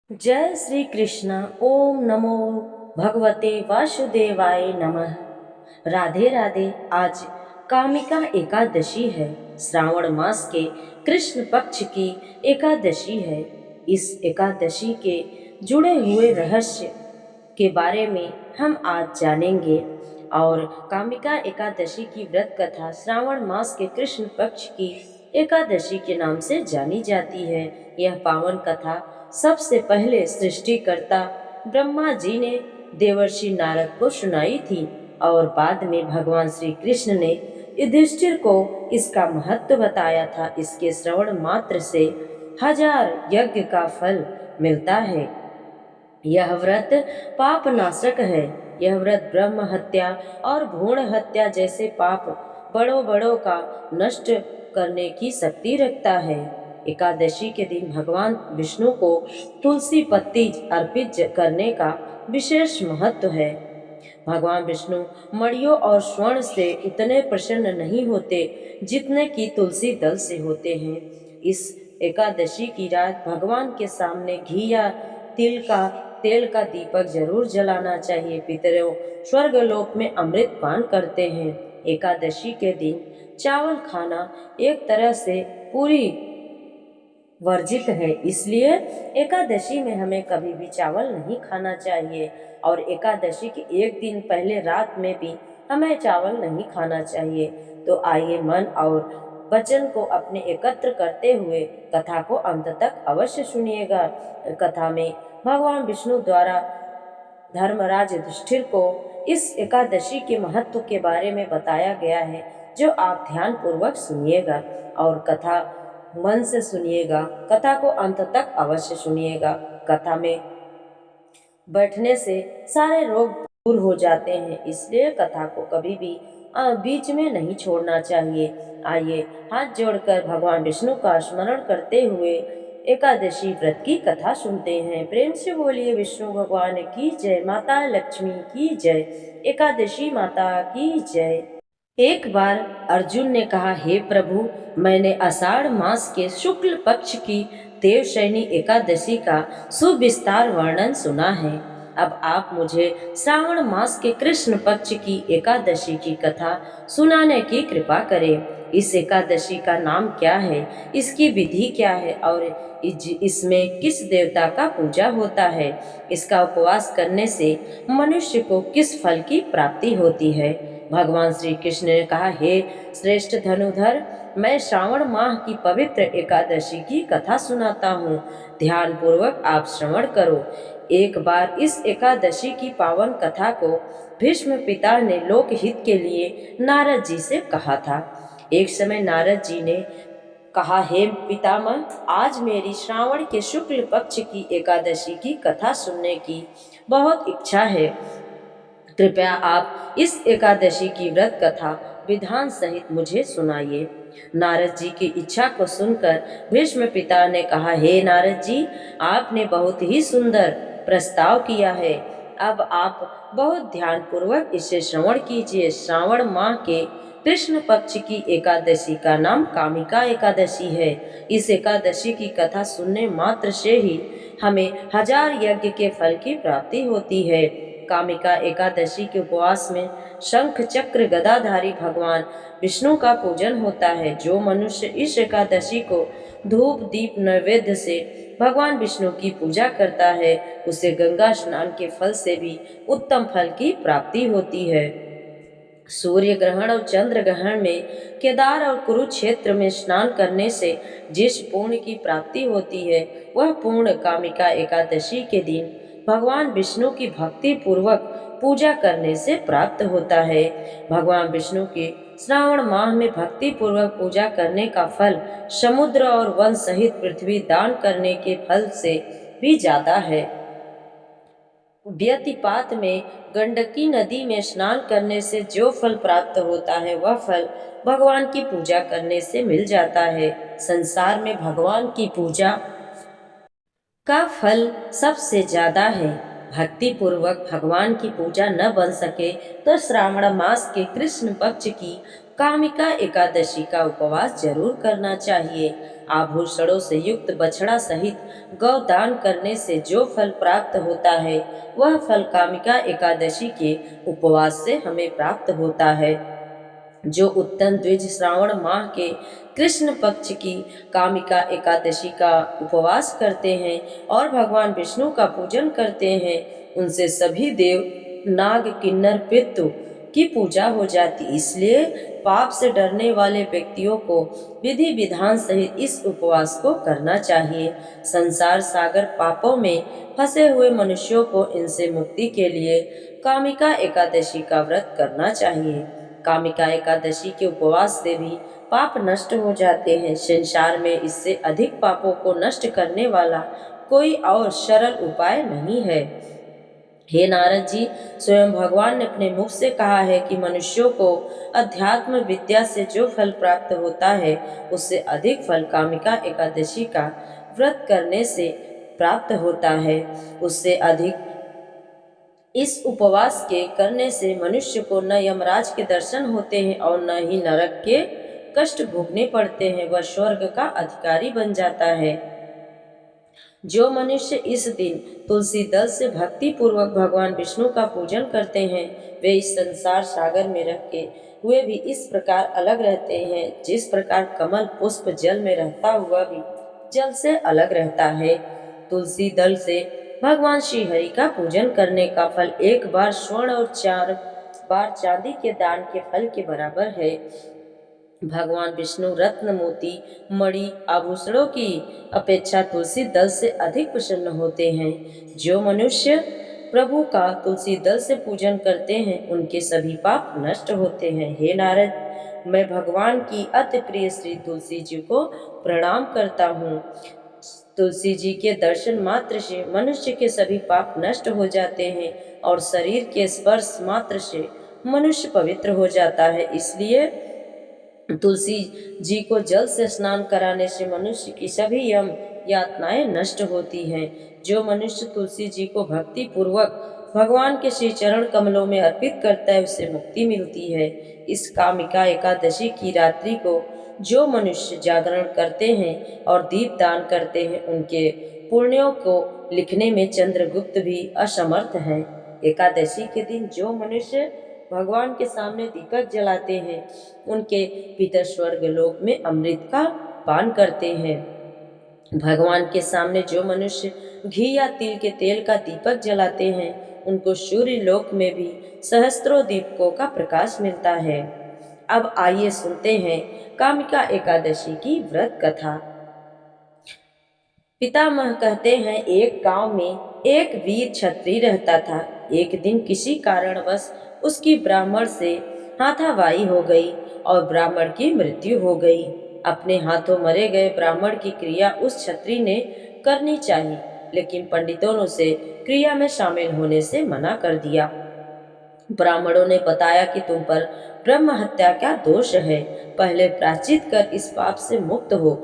जय श्री कृष्ण। ओम नमो भगवते वासुदेवाय नमः। राधे राधे। आज कामिका एकादशी है। श्रावण मास के कृष्ण पक्ष की एकादशी है। इस एकादशी के जुड़े हुए रहस्य के बारे में हम आज जानेंगे। और कामिका एकादशी की व्रत कथा श्रावण मास के कृष्ण पक्ष की एकादशी के नाम से जानी जाती है। यह पावन कथा सबसे पहले सृष्टिकर्ता ब्रह्मा जी ने देवर्षि नारद को सुनाई थी और बाद में भगवान श्री कृष्ण ने युधिष्ठिर को इसका महत्व बताया था। इसके श्रवण मात्र से 1000 यज्ञ का फल मिलता है। यह व्रत पाप नाशक है। यह व्रत ब्रह्म हत्या और भ्रूण हत्या जैसे पाप बड़ों बड़ों का नष्ट करने की शक्ति रखता है। एकादशी के दिन भगवान विष्णु को तुलसी पत्ती अर्पित करने का विशेष महत्व है। भगवान विष्णु मणियों और स्वर्ण से उतने प्रसन्न नहीं होते जितने कि तुलसी दल से होते हैं। इस एकादशी की रात भगवान के सामने घी या तेल का दीपक जरूर जलाना चाहिए। पितरों स्वर्गलोक में अमृत पान करते हैं। एकादशी के दिन चावल खाना एक तरह से पूरी वर्जित है। इसलिए एकादशी में हमें कभी भी चावल नहीं खाना चाहिए और एकादशी के एक दिन पहले रात में भी हमें चावल नहीं खाना चाहिए। तो आइए मन और वचन को अपने एकत्र करते हुए कथा को अंत तक अवश्य सुनिएगा। कथा में भगवान विष्णु द्वारा धर्मराज युधिष्ठिर को इस एकादशी के महत्व के बारे में बताया गया है, जो आप ध्यान पूर्वक सुनिएगा और कथा मन से सुनिएगा। कथा को अंत तक अवश्य सुनिएगा। कथा में बैठने से सारे रोग दूर हो जाते हैं, इसलिए कथा को कभी भी बीच में नहीं छोड़ना चाहिए। आइए हाथ जोड़कर भगवान विष्णु का स्मरण करते हुए एकादशी व्रत की कथा सुनते हैं। प्रेम से बोलिए विष्णु भगवान की जय, माता लक्ष्मी की जय, एकादशी माता की जय। एक बार अर्जुन ने कहा, हे प्रभु, मैंने आषाढ़ मास के शुक्ल पक्ष की देवशयनी एकादशी का सुविस्तार वर्णन सुना है। अब आप मुझे श्रावण मास के कृष्ण पक्ष की एकादशी की कथा सुनाने की कृपा करें। इस एकादशी का नाम क्या है, इसकी विधि क्या है और इसमें किस देवता का पूजा होता है? इसका उपवास करने से मनुष्य को किस फल की प्राप्ति होती है? भगवान श्री कृष्ण ने कहा, हे श्रेष्ठ धनुधर, मैं श्रावण माह की पवित्र एकादशी की कथा सुनाता हूँ। ध्यान पूर्वक आप श्रवण करो। एक बार इस एकादशी की पावन कथा को भीष्म पिता ने लोकहित के लिए नारद जी से कहा था। एक समय नारद जी ने कहा, हे पितामह, आज मेरी श्रावण के शुक्ल पक्ष की एकादशी की कथा सुनने की बहुत इच्छा है। कृपया आप इस एकादशी की व्रत कथा विधान सहित मुझे सुनाइए। नारद जी की इच्छा को सुनकर भीष्म पिता ने कहा, हे नारद जी, आपने बहुत ही सुंदर प्रस्ताव किया है। अब आप बहुत ध्यान पूर्वक इसे श्रवण कीजिए। श्रावण माह के कृष्ण पक्ष की एकादशी का नाम कामिका एकादशी है। इस एकादशी की कथा सुनने मात्र से ही हमें 1000 यज्ञ के फल की प्राप्ति होती है। कामिका एकादशी के उपवास में शंख चक्र गदाधारी भगवान विष्णु का पूजन होता है। जो मनुष्य इस एकादशी को धूप दीप नैवेद्य से भगवान विष्णु की पूजा करता है, उसे गंगा स्नान के फल से भी उत्तम फल की प्राप्ति होती है। सूर्य ग्रहण और चंद्र ग्रहण में केदार और कुरुक्षेत्र में स्नान करने से जिस पुण्य की प्राप्ति होती है, वह पुण्य कामिका एकादशी के दिन भगवान विष्णु की भक्ति पूर्वक पूजा करने से प्राप्त होता है। भगवान विष्णु की श्रावण माह में भक्ति पूर्वक पूजा करने का फल समुद्र और वन सहित पृथ्वी दान करने के फल से भी ज्यादा है। व्यतिपात में गंडकी नदी में स्नान करने से जो फल प्राप्त होता है, वह फल भगवान की पूजा करने से मिल जाता है। संसार में भगवान की पूजा का फल सबसे ज्यादा है। भक्ति पूर्वक भगवान की पूजा न बन सके तो श्रावण मास के कृष्ण पक्ष की कामिका एकादशी का उपवास जरूर करना चाहिए। आभूषणों से युक्त बछड़ा सहित गौ दान करने से जो फल प्राप्त होता है वह फल कामिका एकादशी के उपवास से हमें प्राप्त होता है। जो उत्तम द्विज श्रावण माह के कृष्ण पक्ष की कामिका एकादशी का उपवास करते हैं और भगवान विष्णु का पूजन करते हैं, उनसे सभी देव नाग किन्नर पितृ की पूजा हो जाती। इसलिए पाप से डरने वाले व्यक्तियों को विधि विधान सहित इस उपवास को करना चाहिए। संसार सागर पापों में फंसे हुए मनुष्यों को इनसे मुक्ति के लिए कामिका एकादशी का व्रत करना चाहिए। कामिका एकादशी के उपवास से भी पाप नष्ट हो जाते हैं। संसार में इससे अधिक पापों को नष्ट करने वाला कोई और सरल उपाय नहीं है। हे नारद जी, स्वयं भगवान ने अपने मुख से कहा है कि मनुष्यों को अध्यात्म विद्या से जो फल प्राप्त होता है उससे अधिक फल कामिका एकादशी का व्रत करने से प्राप्त होता है। उससे अधिक इस उपवास के करने से मनुष्य को न यमराज के दर्शन होते हैं और न ही नरक के कष्ट भोगने पड़ते हैं, वह स्वर्ग का अधिकारी बन जाता है। जो मनुष्य इस दिन तुलसी दल से भक्ति पूर्वक भगवान विष्णु का पूजन करते हैं वे इस संसार सागर में रह के हुए भी इस प्रकार अलग रहते हैं जिस प्रकार कमल पुष्प जल में रहता हुआ भी जल से अलग रहता है। तुलसी दल से भगवान श्री हरि का पूजन करने का फल एक बार स्वर्ण और 4 बार चांदी के दान के फल के बराबर है। भगवान विष्णु रत्न मोती मणि आभूषणों की अपेक्षा तुलसी दल से अधिक प्रसन्न होते हैं। जो मनुष्य प्रभु का तुलसी दल से पूजन करते हैं उनके सभी पाप नष्ट होते हैं। हे नारद, मैं भगवान की अति प्रिय श्री तुलसी जी को प्रणाम करता हूँ। तुलसी जी के दर्शन मात्र से मनुष्य के सभी पाप नष्ट हो जाते हैं और शरीर के स्पर्श मात्र से मनुष्य पवित्र हो जाता है। इसलिए तुलसी जी को जल से स्नान कराने से मनुष्य की सभी यम यातनाएं नष्ट होती हैं। जो मनुष्य तुलसी जी को भक्ति पूर्वक भगवान के श्री चरण कमलों में अर्पित करता है उसे मुक्ति मिलती है। इस कामिका एकादशी की रात्रि को जो मनुष्य जागरण करते हैं और दीप दान करते हैं उनके पुण्यों को लिखने में चंद्रगुप्त भी असमर्थ हैं। एकादशी के दिन जो मनुष्य भगवान के सामने दीपक जलाते हैं उनके पितर स्वर्ग लोक में अमृत का पान करते हैं। भगवान के सामने जो मनुष्य घी या तिल के तेल का दीपक जलाते हैं उनको सूर्य लोक में भी सहस्त्रों दीपकों का प्रकाश मिलता है। अब आइए सुनते हैं कामिका एकादशी की व्रत कथा। पितामह कहते हैं एक गांव में एक वीर क्षत्रिय रहता था। एक दिन किसी कारणवश उसकी ब्राह्मण से हाथापाई हो गई और ब्राह्मण की मृत्यु हो गई। अपने हाथों मरे गए ब्राह्मण की क्रिया उस क्षत्रिय ने करनी चाहिए, लेकिन पंडितों ने उसे क्रिया में शामिल होने से मना कर दिया। ब्राह्मणों ने बताया कि तुम पर ब्रह्म हत्या का दोष है, पहले प्रायश्चित कर इस पाप से मुक्त हो,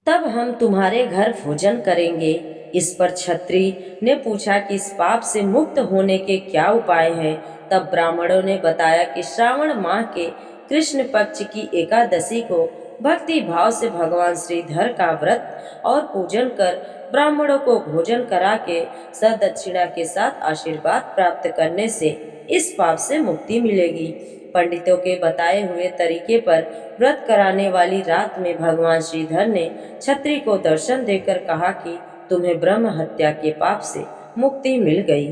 तब हम तुम्हारे घर भोजन करेंगे। इस पर क्षत्रिय ने पूछा कि इस पाप से मुक्त होने के क्या उपाय हैं। तब ब्राह्मणों ने बताया कि श्रावण माह के कृष्ण पक्ष की एकादशी को भक्ति भाव से भगवान श्रीधर का व्रत और पूजन कर ब्राह्मणों को भोजन करा के सदक्षिणा के साथ आशीर्वाद प्राप्त करने से इस पाप से मुक्ति मिलेगी। पंडितों के बताए हुए तरीके पर व्रत कराने वाली रात में भगवान श्रीधर ने क्षत्रिय को दर्शन देकर कहा कि तुम्हें ब्रह्म हत्या के पाप से मुक्ति मिल गई।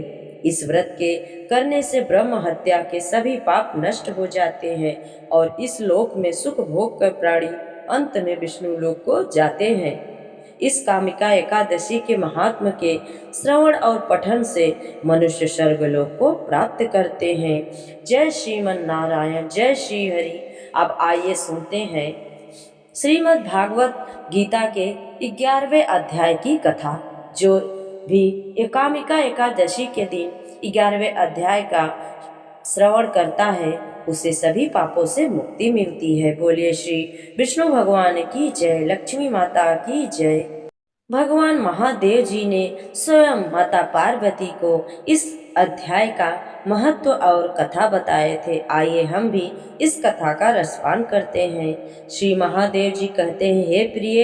इस व्रत के करने से ब्रह्म हत्या के सभी पाप नष्ट हो जाते हैं और इस लोक में सुख भोग कर प्राणी अंत में विष्णु लोक को जाते हैं। इस कामिका एकादशी के महात्म के श्रवण और पठन से मनुष्य स्वर्गलोक को प्राप्त करते हैं। जय श्रीमन नारायण, जय श्री हरि। अब आइए सुनते हैं श्रीमद् भागवत गीता के 11वें अध्याय की कथा। जो भी कामिका एकादशी के दिन 11वें अध्याय का श्रवण करता है उसे सभी पापों से मुक्ति मिलती है। बोलिए श्री विष्णु भगवान की जय, लक्ष्मी माता की जय। भगवान महादेव जी ने स्वयं माता पार्वती को इस अध्याय का महत्व और कथा बताए थे। आइए हम भी इस कथा का रसपान करते हैं। श्री महादेव जी कहते हैं, हे प्रिय,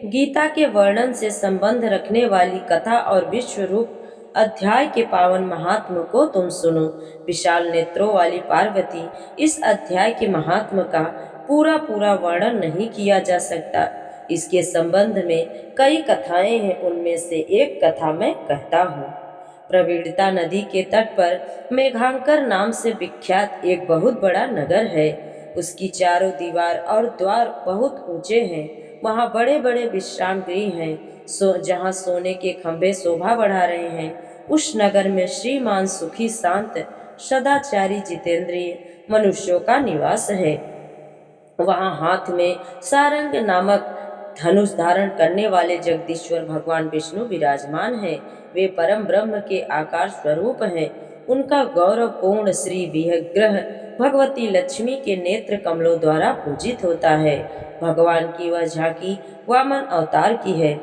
गीता के वर्णन से संबंध रखने वाली कथा और विश्व रूप अध्याय के पावन महात्म को तुम सुनो। विशाल नेत्रों वाली पार्वती, इस अध्याय के महात्म का पूरा पूरा वर्णन नहीं किया जा सकता। इसके संबंध में कई कथाएं हैं, उनमें से एक कथा मैं कहता हूँ। प्रवीणता नदी के तट पर मेघांकर नाम से विख्यात एक बहुत बड़ा नगर है। उसकी चारों दीवार और द्वार बहुत ऊंचे हैं। वहाँ बड़े बड़े विश्राम गृह हैं, जहाँ सोने के खंभे शोभा बढ़ा रहे हैं। उस नगर में श्रीमान सुखी शांत सदाचारी जितेंद्रिय मनुष्यों का निवास है। वहाँ हाथ में सारंग नामक धनुष धारण करने वाले जगदीश्वर भगवान विष्णु विराजमान हैं। वे परम ब्रह्म के आकार स्वरूप हैं। उनका गौरवपूर्ण श्री विग्रह भगवती लक्ष्मी के नेत्र कमलों द्वारा पूजित होता है। भगवान की वह झांकी वामन अवतार की है।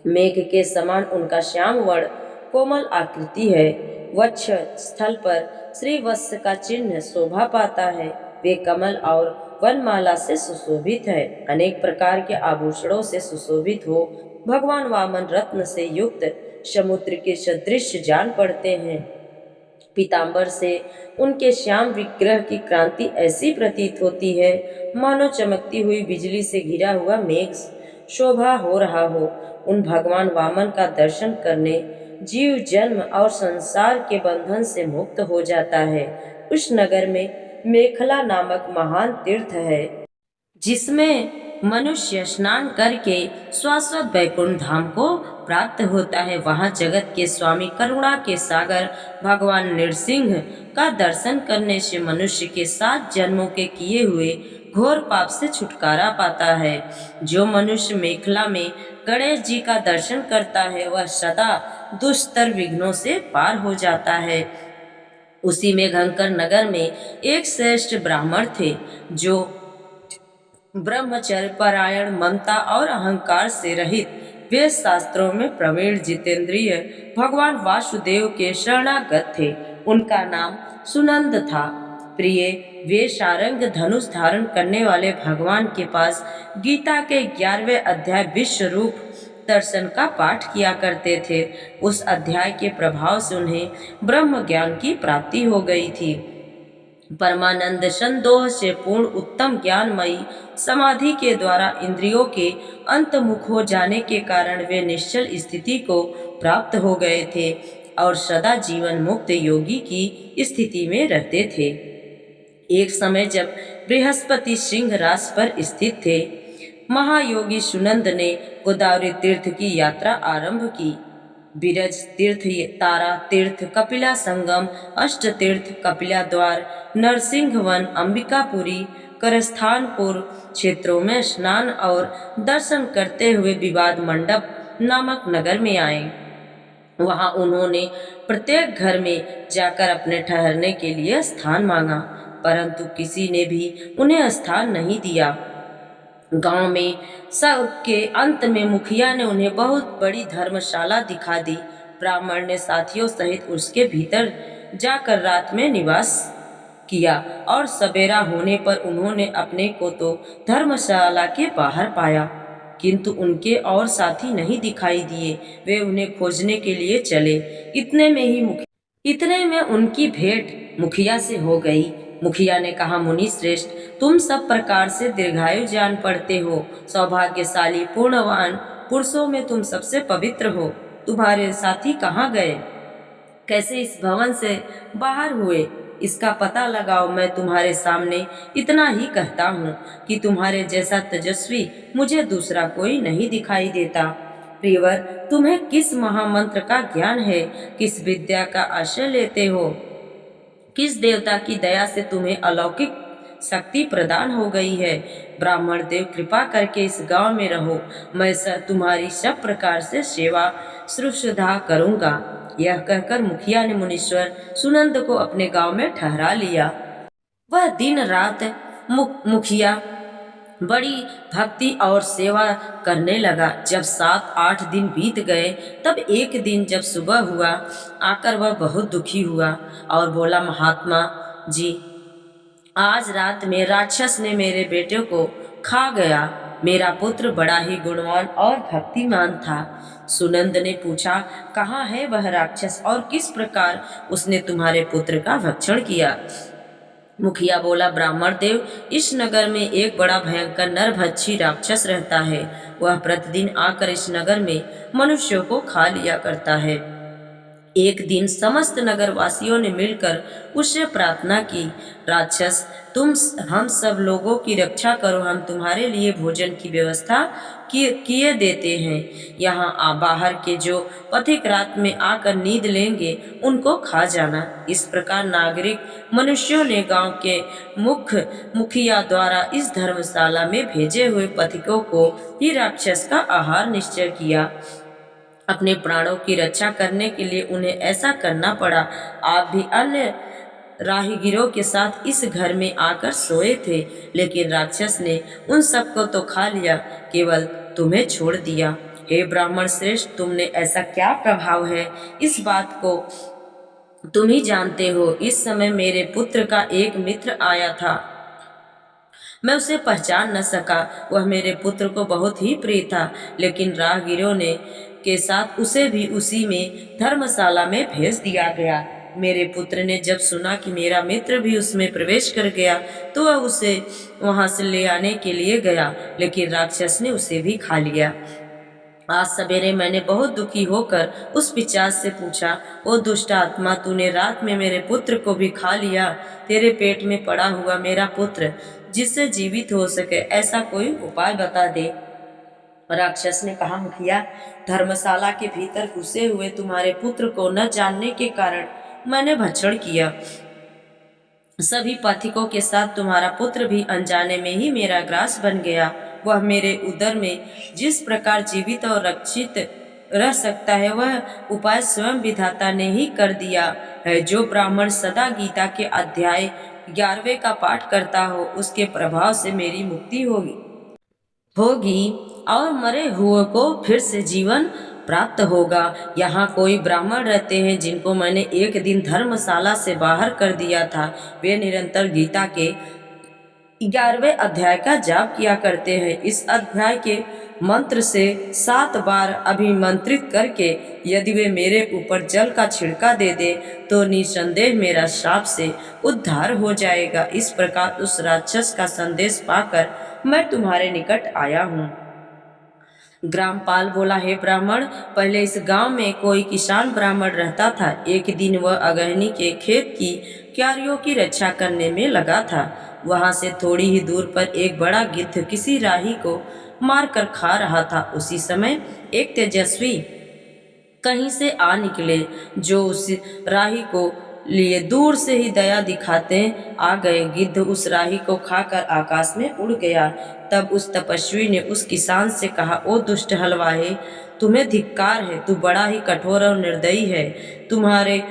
मेघ के समान उनका श्याम वर्ण कोमल आकृति है। वक्ष स्थल पर श्री वत्स का चिन्ह शोभा पाता है। वे कमल और वनमाला से सुशोभित है। अनेक प्रकार के आभूषणों से सुशोभित हो भगवान वामन रत्न से युक्त समुद्र के सदृश जान पड़ते हैं। पीतांबर से उनके श्याम विग्रह की क्रांति ऐसी प्रतीत होती है मानो चमकती हुई बिजली से घिरा हुआ मेघ शोभा हो रहा हो। उन भगवान वामन का दर्शन करने जीव जन्म और संसार के बंधन से मुक्त हो जाता है। उस नगर में मेखला नामक महान तीर्थ है, जिसमें मनुष्य स्नान करके शाश्वत वैकुंठ धाम को प्राप्त होता है। वहाँ जगत के स्वामी करुणा के सागर भगवान नृसिंह का दर्शन करने से मनुष्य के 7 जन्मों के किए हुए घोर पाप से छुटकारा पाता है। जो मनुष्य मेखला में गणेश जी का दर्शन करता है वह सदा दुष्तर विघ्नों से पार हो जाता है। उसी मेघंकर नगर में एक श्रेष्ठ ब्राह्मण थे, जो ब्रह्मचर्य परायण, ममता और अहंकार से रहित, वेद शास्त्रों में प्रवीण, जितेंद्रिय भगवान वासुदेव के शरणागत थे। उनका नाम सुनंद था। प्रिय, वे सारंग धनुष धारण करने वाले भगवान के पास गीता के 11वें अध्याय विश्व रूप दर्शन का पाठ किया करते थे। उस अध्याय के प्रभाव से उन्हें ब्रह्म ज्ञान की प्राप्ति हो गई थी। परमानंद संदोह से पूर्ण उत्तम ज्ञानमयी समाधि के द्वारा इंद्रियों के अंतमुख हो जाने के कारण वे निश्चल स्थिति को प्राप्त हो गए थे और सदा जीवन मुक्त योगी की स्थिति में रहते थे। एक समय जब बृहस्पति सिंह रास पर स्थित थे, महायोगी सुनंद ने गोदावरी तीर्थ की यात्रा आरंभ की। बिरज तीर्थ, तारा तीर्थ, कपिला संगम, अष्ट तीर्थ, कपिला द्वार, नरसिंह वन, अंबिकापुरी, करस्थानपुर क्षेत्रों में स्नान और दर्शन करते हुए विवाद मंडप नामक नगर में आए। वहां उन्होंने प्रत्येक घर में जाकर अपने ठहरने के लिए स्थान मांगा, परंतु किसी ने भी उन्हें स्थान नहीं दिया। गांव में सबके अंत में मुखिया ने उन्हें बहुत बड़ी धर्मशाला दिखा दी। ब्राह्मण ने साथियों सहित उसके भीतर जाकर रात में निवास किया और सवेरा होने पर उन्होंने अपने को तो धर्मशाला के बाहर पाया, किंतु उनके और साथी नहीं दिखाई दिए। वे उन्हें खोजने के लिए चले। इतने में उनकी भेंट मुखिया से हो गई। मुखिया ने कहा, मुनि श्रेष्ठ, तुम सब प्रकार से दीर्घायु जान पड़ते हो। सौभाग्यशाली पूर्णवान पुरुषों में तुम सबसे पवित्र हो। तुम्हारे साथी कहाँ गए? कैसे इस भवन से बाहर हुए? इसका पता लगाओ। मैं तुम्हारे सामने इतना ही कहता हूँ कि तुम्हारे जैसा तेजस्वी मुझे दूसरा कोई नहीं दिखाई देता। प्रियवर, तुम्हें किस महामंत्र का ज्ञान है? किस विद्या का आश्रय लेते हो? किस देवता की दया से तुम्हें अलौकिक शक्ति प्रदान हो गई है? ब्राह्मण देव, कृपा करके इस गांव में रहो। मैं तुम्हारी सब प्रकार से सेवा शुश्रूषा करूंगा। यह कहकर मुखिया ने मुनीश्वर सुनंद को अपने गांव में ठहरा लिया। वह दिन रात मुखिया बड़ी भक्ति और सेवा करने लगा। जब 7-8 दिन बीत गए, तब एक दिन जब सुबह हुआ, आकर वह बहुत दुखी हुआ और बोला, महात्मा जी, आज रात में राक्षस ने मेरे बेटे को खा गया। मेरा पुत्र बड़ा ही गुणवान और भक्तिमान था। सुनंद ने पूछा, कहाँ है वह राक्षस और किस प्रकार उसने तुम्हारे पुत्र का भक्षण किया? मुखिया बोला, ब्राह्मण देव, इस नगर में एक बड़ा भयंकर नरभक्षी राक्षस रहता है। वह प्रतिदिन आकर इस नगर में मनुष्यों को खा लिया करता है। एक दिन समस्त नगर वासियों ने मिलकर उससे प्रार्थना की, राक्षस, तुम हम सब लोगों की रक्षा करो, हम तुम्हारे लिए भोजन की व्यवस्था किए देते हैं। यहाँ बाहर के जो पथिक रात में आकर नींद लेंगे, उनको खा जाना। इस प्रकार नागरिक मनुष्यों ने गांव के मुखिया द्वारा इस धर्मशाला में भेजे हुए पथिकों को ही राक्षस का आहार निश्चय किया। अपने प्राणों की रक्षा करने के लिए उन्हें ऐसा करना पड़ा। आप भी अन्य राहगीरों के साथ इस घर में आकर सोए थे, लेकिन राक्षस ने उन सबको तो खा लिया, केवल तुम्हें छोड़ दिया। हे ब्राह्मण श्रेष्ठ, तुमने ऐसा क्या प्रभाव है, इस बात को तुम ही जानते हो। इस समय मेरे पुत्र का एक मित्र आया था, मैं उसे पहचान न सका। वह मेरे पुत्र को बहुत ही प्रिय था, लेकिन राहगीरों ने के साथ उसे भी उसी में धर्मशाला में भेज दिया गया। मेरे पुत्र ने जब सुना कि मेरा मित्र भी उसमें प्रवेश कर गया, तो वह उसे वहां से ले आने के लिए गया, लेकिन राक्षस ने उसे भी खा लिया। आज सवेरे मैंने बहुत दुखी होकर उस पिशाच से पूछा, ओ दुष्ट आत्मा, तूने रात में मेरे पुत्र को भी खा लिया। तेरे पेट में पड़ा हुआ मेरा पुत्र जिससे जीवित हो सके, ऐसा कोई उपाय बता दे। राक्षस ने कहा, मुखिया, धर्मशाला के भीतर घुसे हुए तुम्हारे पुत्र को न जानने के कारण मैंने भक्षण किया। सभी पथिकों के साथ तुम्हारा पुत्र भी अनजाने में ही मेरा ग्रास बन गया। वह मेरे उदर में जिस प्रकार जीवित और रक्षित रह सकता है, वह उपाय स्वयं विधाता ने ही कर दिया है। जो ब्राह्मण सदा गीता के अध्याय 11वें का पाठ करता हो, उसके प्रभाव से मेरी मुक्ति होगी और मरे हुए को फिर से जीवन प्राप्त होगा। यहाँ कोई ब्राह्मण रहते हैं जिनको मैंने एक दिन धर्मशाला से बाहर कर दिया था। वे निरंतर गीता के 11वें अध्याय का जाप किया करते हैं। इस अध्याय के मंत्र से 7 बार अभिमंत्रित करके यदि वे मेरे ऊपर जल का छिड़का दे दे, तो निसंदेह मेरा श्राप से उद्धार हो जाएगा। इस प्रकार उस राक्षस का संदेश पाकर मैं तुम्हारे निकट आया हूँ। ग्रामपाल बोला, हे ब्राह्मण, पहले इस गांव में कोई किसान ब्राह्मण रहता था। एक दिन वह अगहनी के खेत की क्यारियों की रक्षा करने में लगा था। वहां से थोड़ी ही दूर पर एक बड़ा गिद्ध किसी राही को मारकर खा रहा था। उसी समय एक तेजस्वी कहीं से आ निकले, जो उस राही को लिए दूर से ही दया दिखाते आ गए। गिद्ध उस राही को खाकर आकाश में उड़ गया। तब उस तपस्वी ने उस किसान से कहा, ओ दुष्ट हलवाहे, तुम्हें धिक्कार है, तू बड़ा ही कठोर और निर्दयी है। तुम्हारे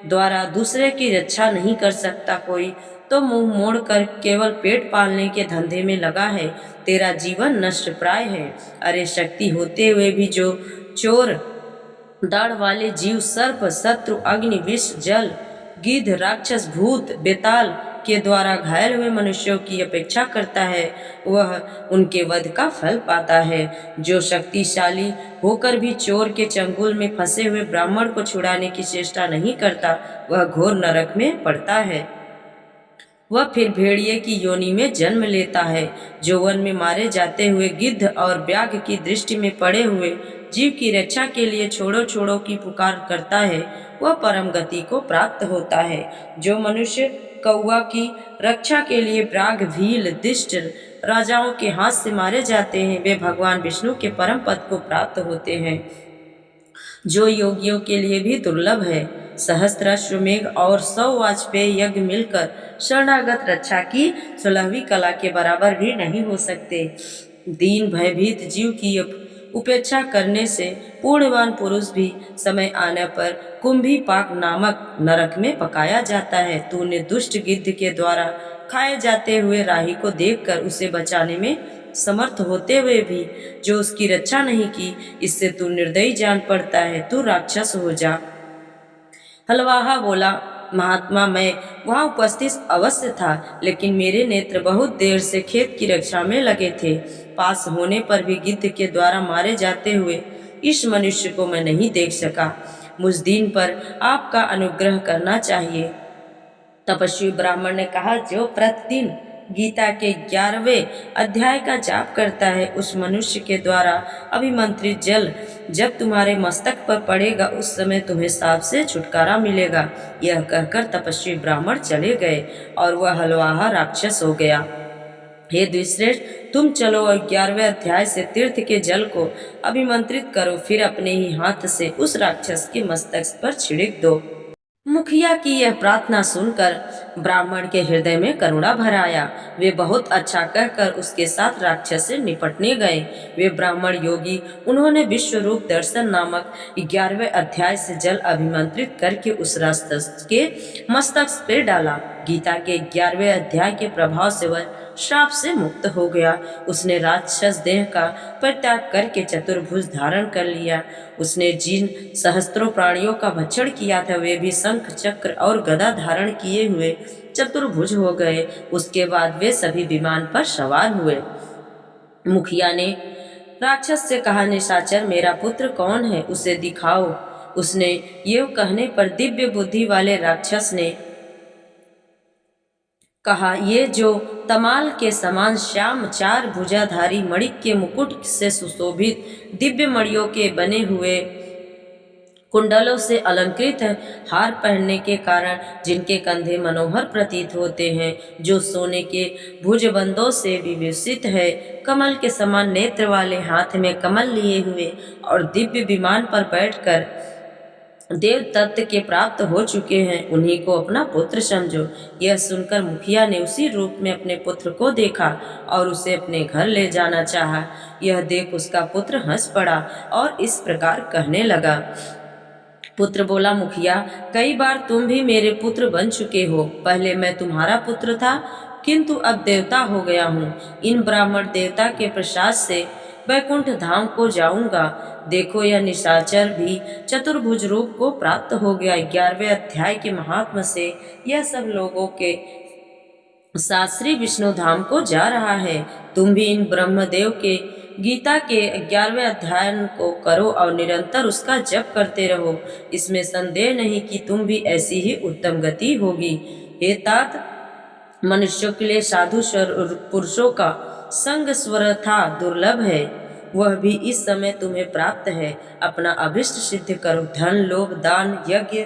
द्वारा दूसरे की रक्षा नहीं कर सकता कोई, तो मुंह मोड़कर केवल पेट पालने के धंधे में लगा है। तेरा जीवन नष्ट प्राय है। अरे, शक्ति होते हुए भी जो चोर दाढ़ वाले जीव, सर्प, शत्रु, अग्नि, विष, जल, गिद्ध, राक्षस, भूत, बेताल के द्वारा घायल हुए मनुष्यों की अपेक्षा करता है, वह उनके वध का फल पाता है। जो शक्तिशाली होकर भी चोर के चंगुल में फंसे हुए ब्राह्मण को छुड़ाने की चेष्टा नहीं करता, वह घोर नरक में पड़ता है। वह फिर भेड़िए की योनि में जन्म लेता है। जो वन में मारे जाते हुए गिद्ध और व्याघ्र की दृष्टि में पड़े हुए जीव की रक्षा के लिए छोड़ो छोड़ो की पुकार करता है, वह परम गति को प्राप्त होता है। जो मनुष्य कौवा की रक्षा के लिए व्याघ्र, भील, दिष्ट राजाओं के हाथ से मारे जाते हैं, वे भगवान विष्णु के परम पद को प्राप्त होते हैं, जो योगियों के लिए भी दुर्लभ है। सहस्त्राश्वमेघ और 100 वाजपेयी यज्ञ मिलकर शरणागत रक्षा की 16वीं कला के बराबर भी नहीं हो सकते। दीन भयभीत जीव की उपेक्षा करने से पूर्णवान पुरुष भी समय आने पर कुंभी पाक नामक नरक में पकाया जाता है। तूने दुष्ट गिद्ध के द्वारा खाए जाते हुए राही को देखकर उसे बचाने में समर्थ होते हुए भी जो उसकी रक्षा नहीं की, इससे तू निर्दयी जान पड़ता है, तू राक्षस हो जा। हलवाहा बोला, महात्मा, मैं वहां उपस्थित अवश्य था, लेकिन मेरे नेत्र बहुत देर से खेत की रक्षा में लगे थे। पास होने पर भी गिद्ध के द्वारा मारे जाते हुए इस मनुष्य को मैं नहीं देख सका। मुझ दीन पर आपका अनुग्रह करना चाहिए। तपस्वी ब्राह्मण ने कहा, जो प्रतिदिन गीता के 11वें अध्याय का जाप करता है, उस मनुष्य के द्वारा अभिमंत्रित जल जब तुम्हारे मस्तक पर पड़ेगा, उस समय तुम्हें साप से छुटकारा मिलेगा। यह कहकर तपस्वी ब्राह्मण चले गए और वह हलवाहा राक्षस हो गया। हे द्विश्रेष्ठ, तुम चलो और 11वें अध्याय से तीर्थ के जल को अभिमंत्रित करो, फिर अपने ही हाथ से उस राक्षस के मस्तक पर छिड़क दो। मुखिया की यह प्रार्थना सुनकर ब्राह्मण के हृदय में करुणा भर आया। वे बहुत अच्छा कहकर उसके साथ राक्षस से निपटने गए। वे ब्राह्मण योगी, उन्होंने विश्व रूप दर्शन नामक 11वें अध्याय से जल अभिमंत्रित करके उस राक्षस के मस्तक पर डाला। गीता के 11वें अध्याय के प्रभाव से वह श्राप से मुक्त हो गया। उसने राक्षस देह का परित्याग करके चतुर्भुज धारण कर लिया। उसने जिन सहस्त्रों प्राणियों का भक्षण किया था, वे भी शंख चक्र और गदा धारण किए हुए चतुर्भुज हो गए। उसके बाद वे सभी विमान पर सवार हुए। मुखिया ने राक्षस से कहा, निशाचर, मेरा पुत्र कौन है, उसे दिखाओ। उसने ये कहने पर दिव्य बुद्धि वाले राक्षस ने कहा, ये जो तमाल के समान श्याम चार भुजाधारी मणिक के मुकुट से सुशोभित दिव्य मणियों के बने हुए कुंडलों से अलंकृत है, हार पहनने के कारण जिनके कंधे मनोहर प्रतीत होते हैं, जो सोने के भुजबंदों से विभूषित है, कमल के समान नेत्र वाले, हाथ में कमल लिए हुए और दिव्य विमान पर बैठकर देव तत्व के प्राप्त हो चुके हैं, उन्हीं को अपना पुत्र समझो। यह सुनकर मुखिया ने उसी रूप में अपने पुत्र को देखा और उसे अपने घर ले जाना चाहा। यह देख उसका पुत्र हंस पड़ा और इस प्रकार कहने लगा। पुत्र बोला, मुखिया, कई बार तुम भी मेरे पुत्र बन चुके हो। पहले मैं तुम्हारा पुत्र था, किंतु अब देवता हो गया हूँ। इन ब्राह्मण देवता के प्रसाद से वैकुंठ धाम को जाऊंगा। देखो, यह निशाचर भी चतुर्भुज रूप को प्राप्त हो गया। 11वें अध्याय के महात्म से यह सब लोगों के साथ श्री विष्णु धाम को जा रहा है। तुम भी इन ब्रह्मदेव के गीता के 11वें अध्याय को करो और निरंतर उसका जप करते रहो। इसमें संदेह नहीं कि तुम भी ऐसी ही उत्तम गति होगी। हे तात, मनुष्यों के लिए साधु पुरुषों का संग स्वरथा दुर्लभ है, वह भी इस समय तुम्हें प्राप्त है। अपना अभिष्ट सिद्ध करो। धन, लोभ, दान, यज्ञ,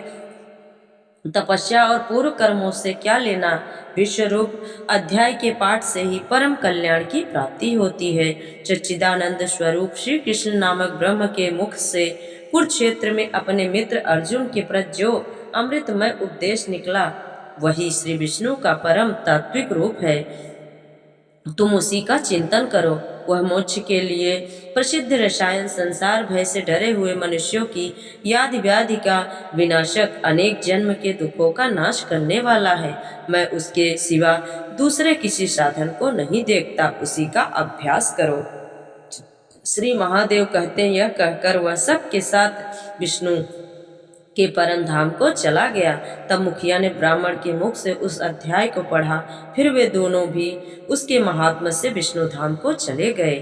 तपस्या और पूर्व कर्मों से क्या लेना। विश्व रूप अध्याय के पाठ से ही परम कल्याण की प्राप्ति होती है। सच्चिदानंद स्वरूप श्री कृष्ण नामक ब्रह्म के मुख से कुरुक्षेत्र में अपने मित्र अर्जुन के प्रति जो अमृतमय उपदेश निकला, वही श्री विष्णु का परम तात्विक रूप है। तुम उसी का चिंतन करो। वह मोक्ष के लिए प्रसिद्ध रसायन संसार भय से डरे हुए मनुष्यों की यादि व्याधि का विनाशक, अनेक जन्म के दुखों का नाश करने वाला है। मैं उसके सिवा दूसरे किसी साधन को नहीं देखता, उसी का अभ्यास करो। श्री महादेव कहते हैं, यह कहकर वह सबके साथ विष्णु के परम धाम को चला गया। तब मुखिया ने ब्राह्मण के मुख से उस अध्याय को पढ़ा। फिर वे दोनों भी उसके महात्मा से विष्णु धाम को चले गए।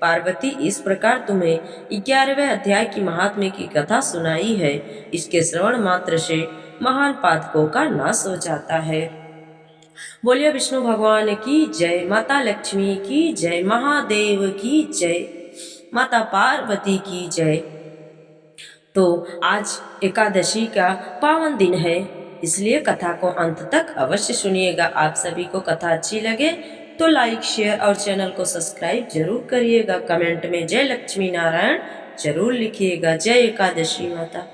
पार्वती, इस प्रकार तुम्हें 11वें अध्याय की महात्म्य की कथा सुनाई है। इसके श्रवण मात्र से महान पातकों का नाश हो जाता है। बोलिए विष्णु भगवान की जय, माता लक्ष्मी की जय, महादेव की जय, माता पार्वती की जय। तो आज एकादशी का पावन दिन है, इसलिए कथा को अंत तक अवश्य सुनिएगा। आप सभी को कथा अच्छी लगे तो लाइक, शेयर और चैनल को सब्सक्राइब जरूर करिएगा। कमेंट में जय लक्ष्मी नारायण जरूर लिखिएगा। जय एकादशी माता।